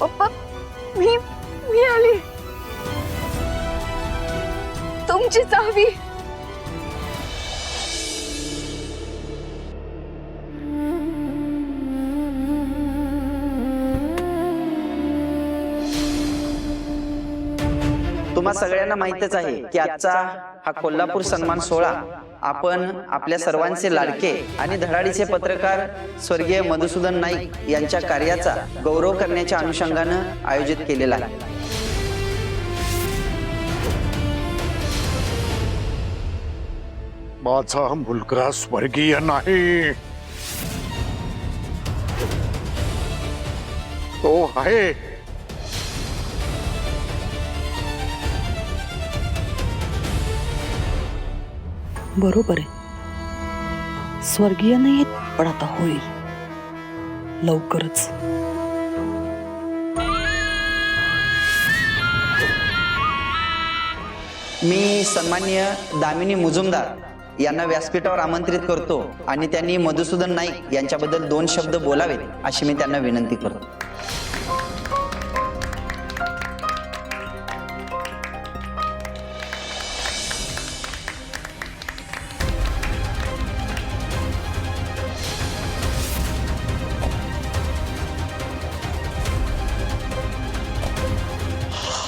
पप्पा मी मी आली तुमची चावी। तुम्हा सगळ्यांना माहितच आहे की आजचा हा कोल्हापूर सन्मान सोहळा आपण आपल्या सर्वांचे लाडके आणि धडाडीचे पत्रकार स्वर्गीय मधुसूदन नाईक यांच्या कार्याचा गौरव करण्याच्या अनुषंगाने आयोजित केलेला आहे। माझा मुलगा स्वर्गीय नाही, तो आहे बरोबर आहे, स्वर्गीय नाही पण आता होईल लवकरच। मी सन्माननीय दामिनी मुजुमदार यांना व्यासपीठावर आमंत्रित करतो आणि त्यांनी मधुसूदन नाईक यांच्याबद्दल 2 शब्द बोलावेत अशी मी त्यांना विनंती करतो।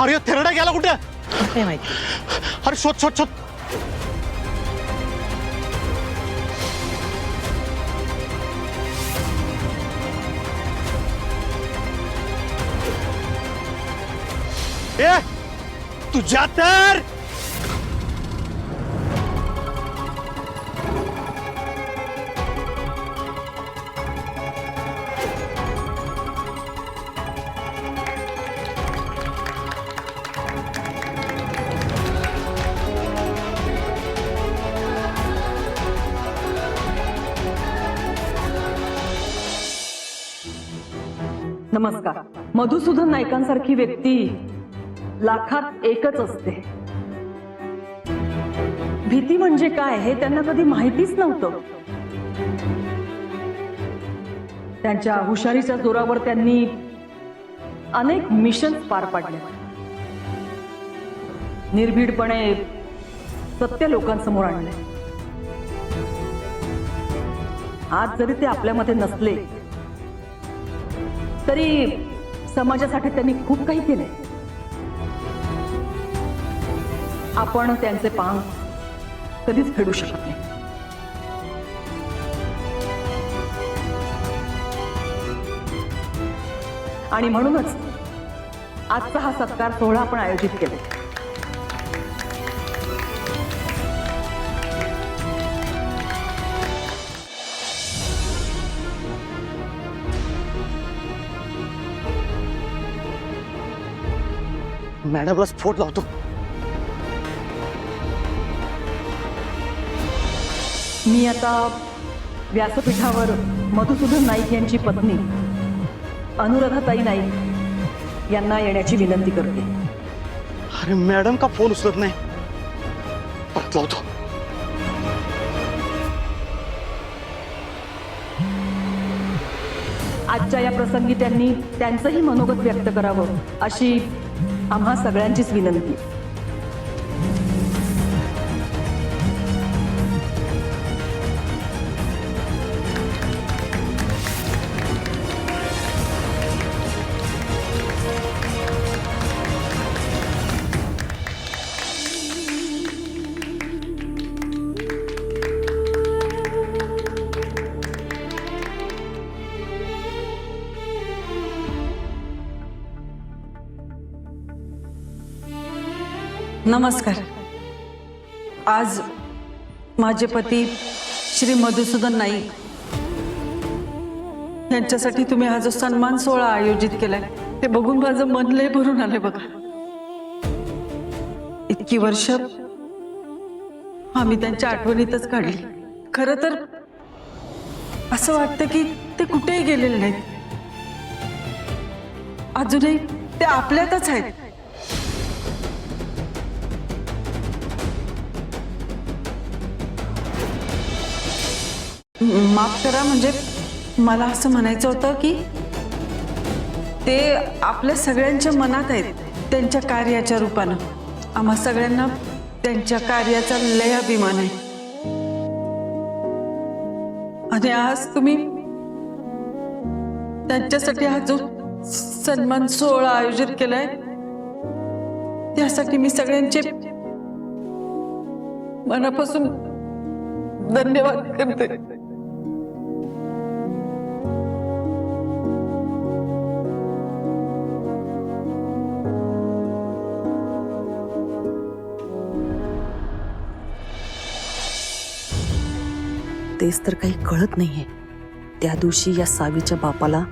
अरे थेरडा गेला कुठे? काय माहिती? अरे शोध शोध शोध। ए तुझ्या तर नमस्कार। मधुसूदन नाईकांसारखी व्यक्ती लाखात एकच असते। भीती म्हणजे काय हे त्यांना कधी माहितीच नव्हतं। त्यांच्या हुशारीच्या जोरावर त्यांनी अनेक मिशन पार पाडले, निर्भीडपणे सत्य लोकांसमोर आणले। आज जरी ते आपल्यामध्ये नसले तरी समाजासाठी त्यांनी खूप काही केले। आपण त्यांचे पांग कधीच फेडू शकत नाही। आणि म्हणूनच आजचा हा सत्कार सोहळा आपण आयोजित केला। मॅडमला स्फोट लावतो। मी आता व्यासपीठावर मधुसूदन नाईक यांची पत्नी अनुराधाताई नाईक यांना येण्याची विनंती करते। अरे मॅडम का फोन उचलत नाही? परत लावतो। आजच्या या प्रसंगी त्यांनी त्यांचंही मनोगत व्यक्त करावं अशी आम्हा सगळ्यांचीच विनंती। नमस्कार। आज माझे पती श्री मधुसूदन नाईक यांच्यासाठी तुम्ही हा जो सन्मान सोहळा आयोजित केलाय ते बघून माझं मन लय भरून आलंय बघा। इतकी वर्ष आम्ही त्यांच्या आठवणीतच काढली। खरं तर असं वाटतं की ते कुठेही गेलेले नाहीत, अजूनही ते आपल्यातच आहेत। माफ करा, म्हणजे मला असं म्हणायचं होतं की ते आपल्या सगळ्यांच्या मनात आहेत त्यांच्या कार्याच्या रूपानं. आम्हा सगळ्यांना त्यांच्या कार्याचा लय अभिमान आहे. आणि आज तुम्ही त्यांच्यासाठी हा जो सन्मान सोहळा आयोजित केलाय त्यासाठी मी सगळ्यांचे मनापासून धन्यवाद करते. तेच तर काही कळत नाहीये. त्या दिवशी या सावीच्या बापाला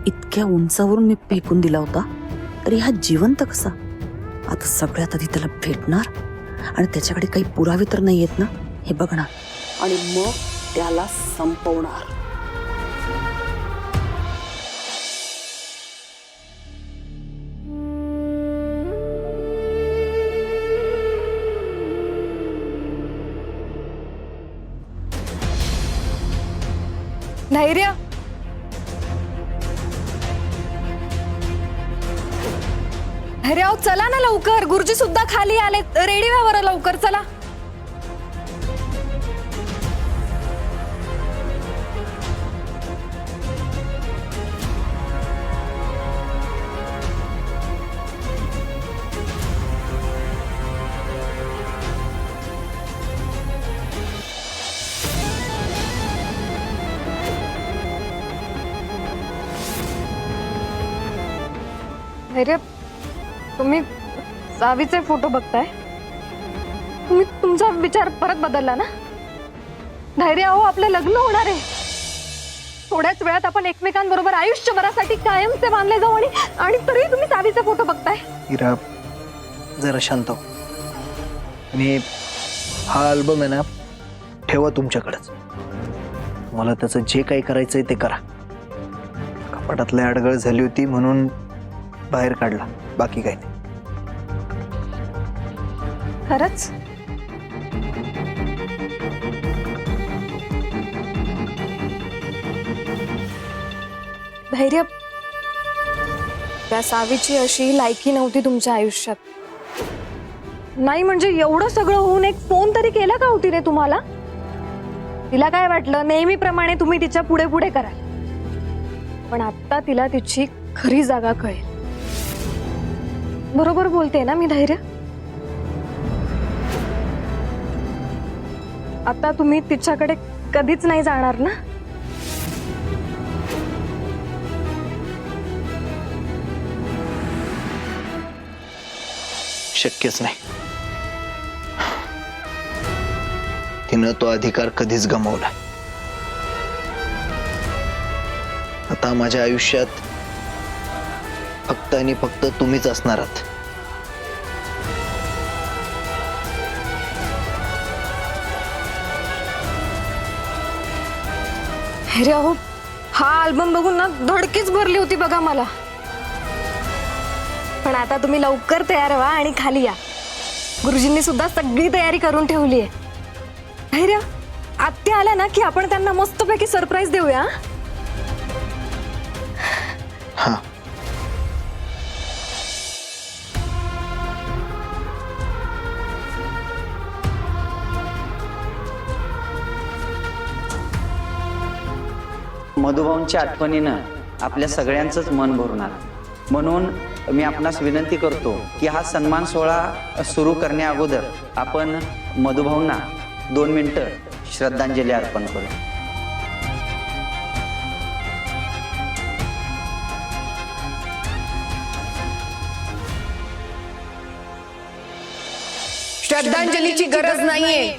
इतक्या उंचावरून मी फेकून दिला होता तरी हा जिवंत कसा? आता सगळ्यात आधी त्याला भेटणार आणि त्याच्याकडे काही पुरावे तर नाही आहेत ना हे बघणार आणि मग त्याला संपवणार. धैर्य, धैर्य, अहो चला ना लवकर. गुरुजी सुद्धा खाली आले. रेडी व्हा बरं लवकर, चला. धैर्य, तुम्ही सावीचे फोटो बघताय. तुम्ही तुमचा विचार परत बदलला ना? धैर्य, अहो आपलं लग्न होणार आहे. थोड्याच वेळात आपण एकमेकांबरोबर आयुष्यभरासाठी कायमचे बांधले जाऊ आणि तरी तुम्ही सावीचे फोटो बघताय. हिरा, जरा शांत हो. मी हा अल्बम आहे ना ठेवा तुमच्याकडेच. मला त्याचं जे काही करायचंय ते करा. कपाटातली अडगळ झाली होती म्हणून बाहेर काढला, बाकी काही नाही. खरंच? धैर्य, त्या सावीची अशी लायकी नव्हती तुमच्या आयुष्यात. नाही म्हणजे एवढं सगळं होऊन एक फोन तरी केला का होती रे तुम्हाला? तिला काय वाटलं नेहमीप्रमाणे तुम्ही तिच्या पुढे पुढे कराल. पण आता तिला तिची खरी जागा कळेल. बरोबर बोलते ना मी धैर्य? आता तुम्ही तिच्याकडे कधीच नाही जाणार ना? शक्यच नाही. तिनं तो अधिकार कधीच गमावला. आता माझ्या आयुष्यात फक्त आणि फक्त तुम्हीच असणार आहात. अरे अहो, हा अल्बम बघून ना धडकीच भरली होती बघा मला. पण आता तुम्ही लवकर तयार व्हा आणि खाली या. गुरुजींनी सुद्धा सगळी तयारी करून ठेवली आहे. धैर्य, आत्या आल्या ना की आपण त्यांना मस्तपैकी सरप्राईज देऊया. हा, मधुभाऊंच्या आठवणीनं आपल्या सगळ्यांचंच मन भरणार. म्हणून मी आपणास विनंती करतो की हा सन्मान सोहळा सुरू करण्या अगोदर आपण मधुभाऊंना 2 मिनिटं श्रद्धांजली अर्पण करू. श्रद्धांजलीची गरज नाहीये.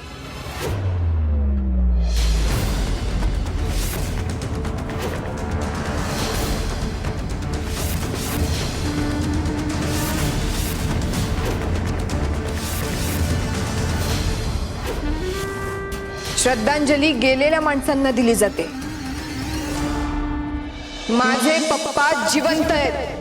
श्रद्धांजली गेलेल्या माणसांना दिली जाते. माझे पप्पा जिवंत आहेत.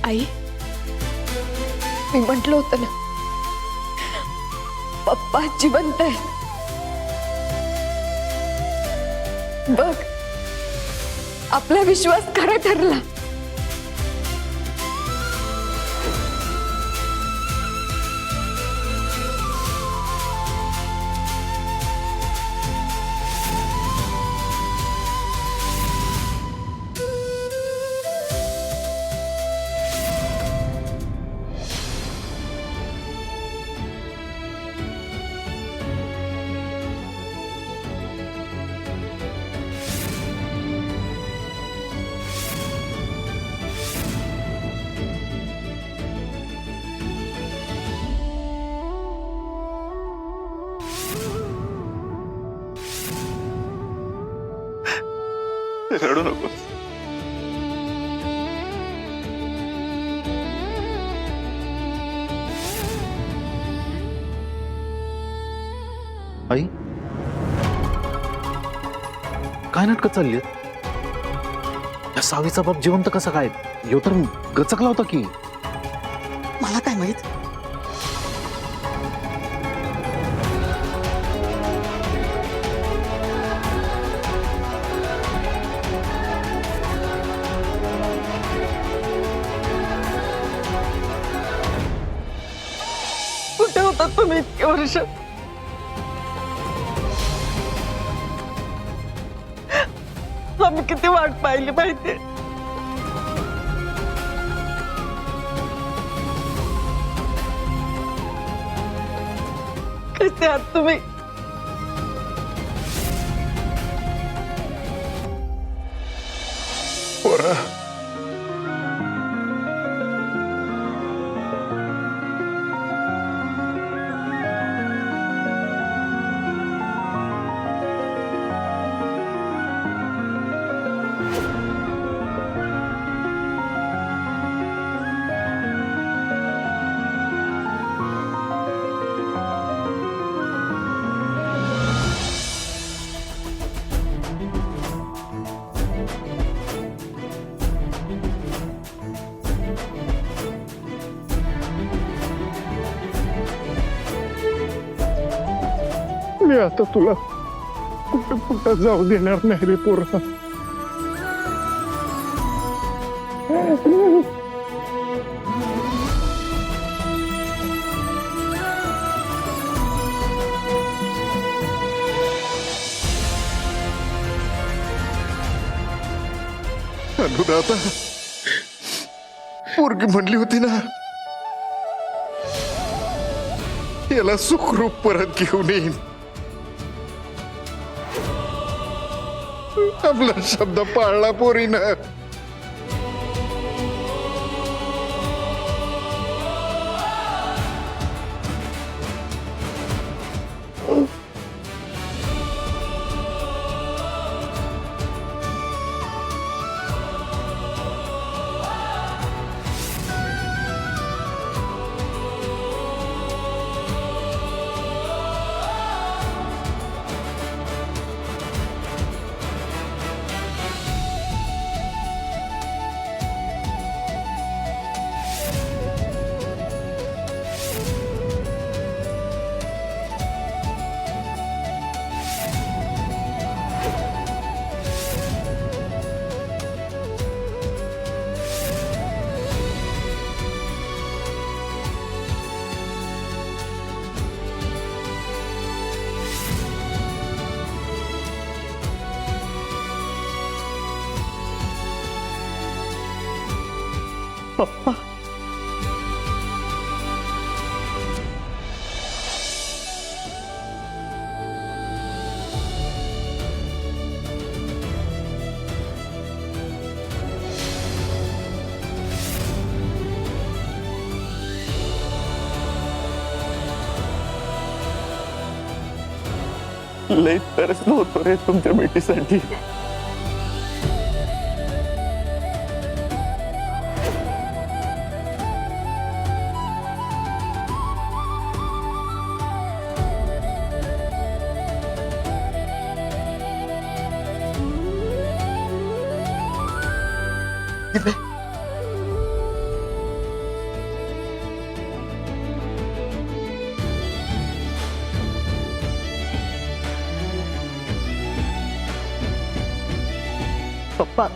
आई, मी म्हटलं होतं ना, पप्पा जिवंत आहे. बघ, आपला विश्वास खरा ठरला. रडू नको. आई, काय नाटकं चालली आहेत? या सावीचा बाप जिवंत कसा काय? यो तर गचकला होता की. मला काय माहित? कुठे होतात तुम्ही इतके वर्ष? आम्ही किती वाट पाहिली माहितीये. कसे आहात तुम्ही? मी आता तुला कुठं कुठं जाऊ देणार नाही रे पोरा. अनुराधा, पोरगी म्हणली होती ना, याला सुखरूप परत घेऊन येईन. आपला शब्द पाळला पोरीनं. पप्पा, लई तरसलो होतो रे तुमच्या भेटीसाठी. पप्पा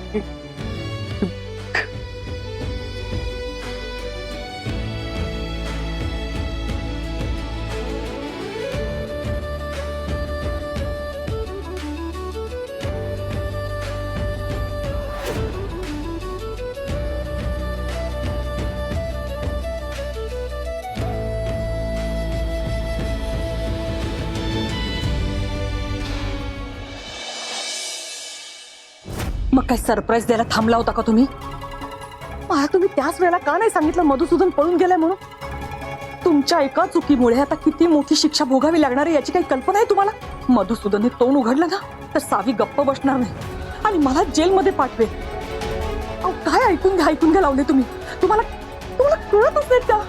मग काय सरप्राईज द्यायला थांबला होता का तुम्ही? मला तुम्ही त्याच वेळेला का नाही सांगितलं मधुसूदन पळून गेलाय म्हणून? तुमच्या एका चुकीमुळे आता किती मोठी शिक्षा भोगावी लागणार आहे याची काही कल्पना आहे तुम्हाला? मधुसूदनने तोंड उघडलं ना तर सावी गप्प बसणार नाही आणि मला जेलमध्ये पाठवे. अहो काय ऐकून घ्या लावले तुम्ही. तुम्हाला कळतच नाही का?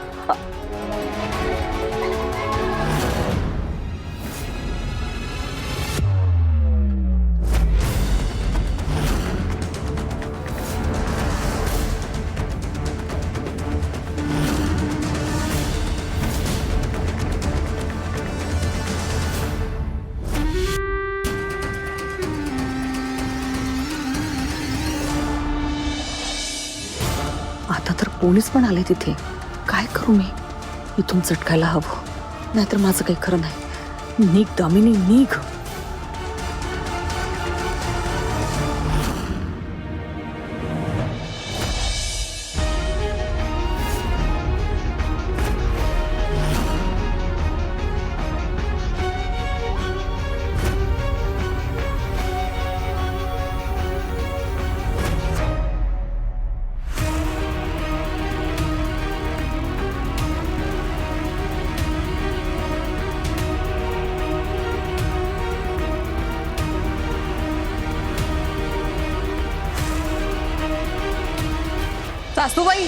आता तर पोलीस पण आले तिथे. काय करू मी? इथून चटकायला हवं, नाहीतर माझं काही खरं नाही. निघ दामिनी निघ. सासूबाई,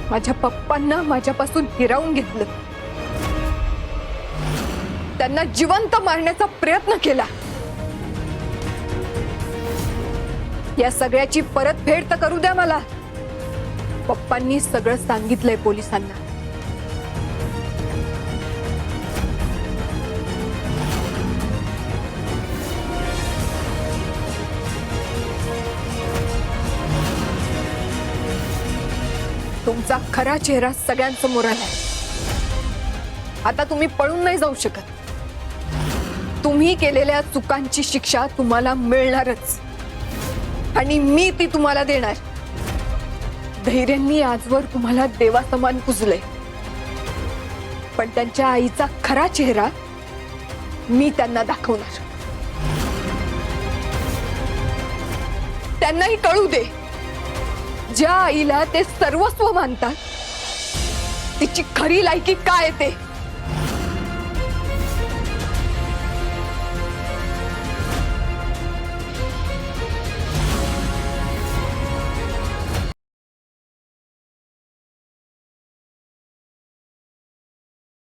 माझ्या पप्पांना माझ्यापासून हिरावून घेतलं, त्यांना जिवंत मारण्याचा प्रयत्न केला. या सगळ्याची परतफेड तर करू द्या मला. पप्पांनी सगळं सांगितलंय पोलिसांना. तुमचा खरा चेहरा सगळ्यांसमोर आलाय. आता तुम्ही पळून नाही जाऊ शकत. तुम्ही केलेल्या चुकांची शिक्षा तुम्हाला मिळणारच आणि मी ती तुम्हाला देणार. धैर्यांनी आजवर तुम्हाला देवासमान पुजलंय, पण त्यांच्या आईचा खरा चेहरा मी त्यांना दाखवणार. त्यांनाही कळू दे, ज्या आईला ते सर्वस्व मानतात तिची खरी लायकी काय ते.